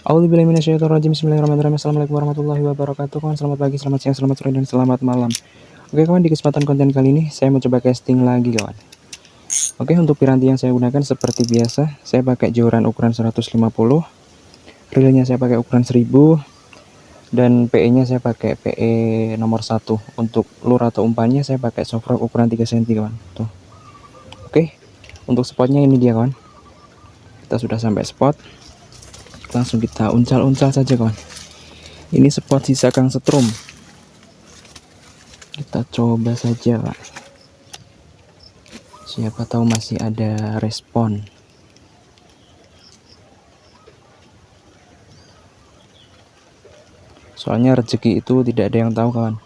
A'udzubillahi minasyaitonirrajim. Bismillahirrahmanirrahim. Assalamualaikum warahmatullahi wabarakatuh. Kawan, selamat pagi, selamat siang, selamat sore, dan selamat malam. Oke kawan, di kesempatan konten kali ini saya mau coba casting lagi kawan. Oke, untuk piranti yang saya gunakan seperti biasa, saya pakai joran ukuran 150, reelnya saya pakai ukuran 1000, dan PE-nya saya pakai PE nomor 1. Untuk lur atau umpannya saya pakai soft rock ukuran 3 cm kawan. Tuh. Oke, untuk spotnya ini dia kawan. Kita sudah sampai spot. Langsung kita uncal-uncal saja kawan. Ini spot sisa Kang Setrum. Kita coba saja Pak. Siapa tahu masih ada respon. Soalnya rezeki itu tidak ada yang tahu kawan.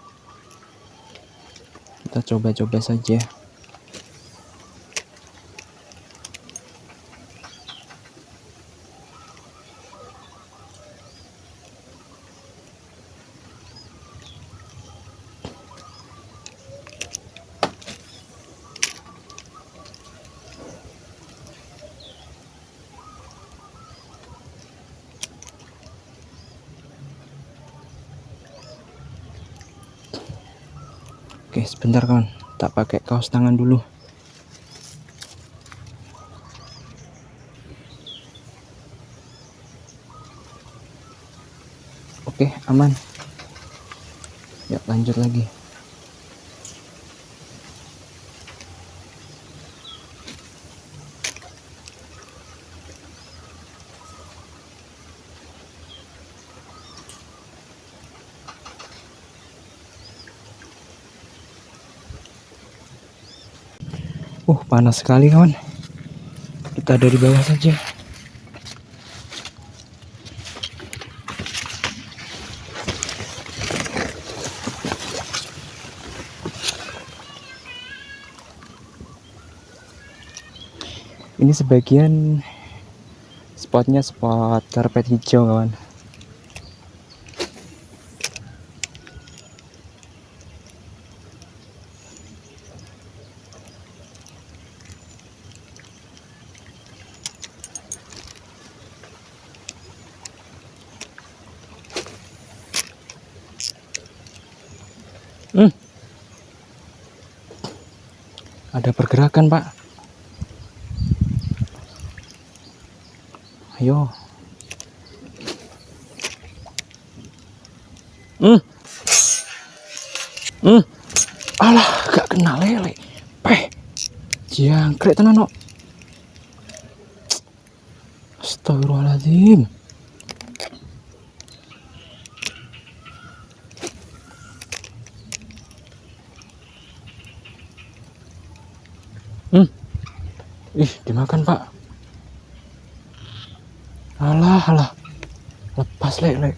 Kita coba-coba saja. Oke, sebentar kawan, tak pakai kaos tangan dulu. Oke, aman. Ya, lanjut lagi. Panas sekali kawan. Kita dari bawah saja. Ini sebagian spotnya spot karpet hijau kawan. Ada pergerakan Pak. Ayo. Alah, gak kena lele. Jangkrik tenan no. Astagfirullahaladzim. Ih, dimakan Pak. Alah. Lepas lele.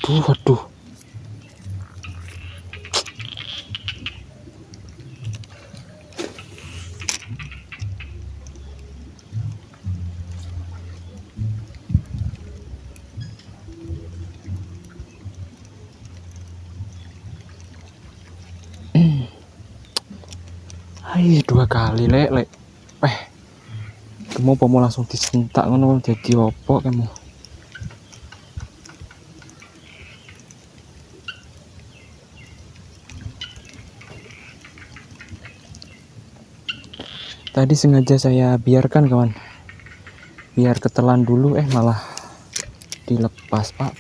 Waduh. Hai, 2 kali lele. Kamu mau langsung disentak ngono jadi opo kamu? Tadi sengaja saya biarkan kawan. Biar ketelan dulu malah dilepas Pak.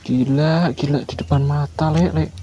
Gila di depan mata, Lek.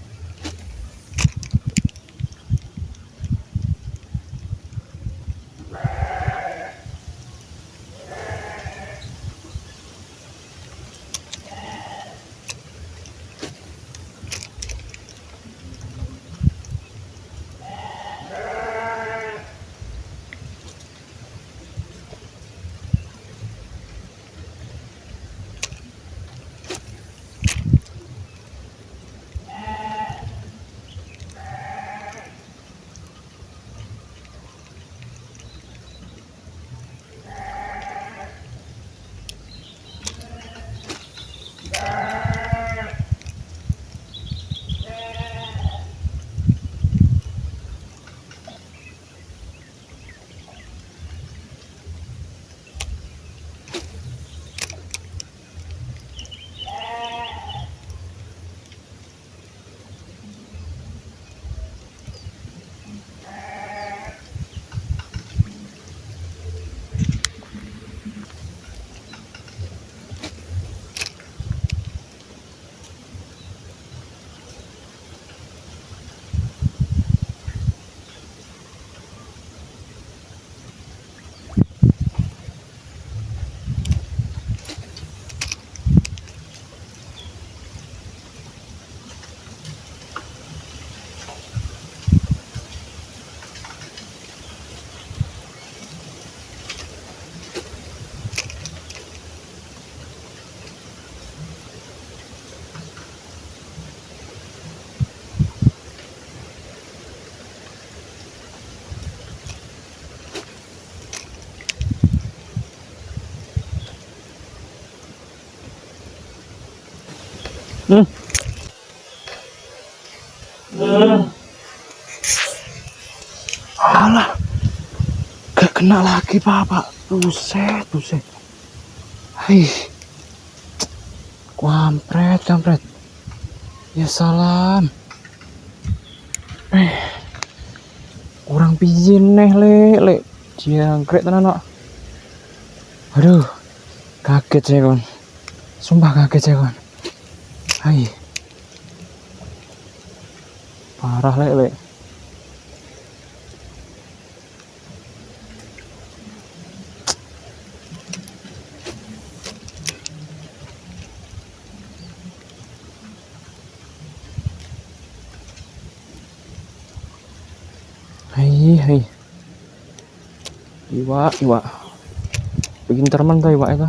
Alah, gak kena lagi, Pak. Buset. Hai, kampret. Ya salam. Kurang pijin neh, Lek. Jangkrik tenan, Nok. Aduh, kaget saya, kawan. Sumpah kaget saya, kawan. Hai. Parah, Lek. Hai. Iwa. Bikin teman tuh iwa itu.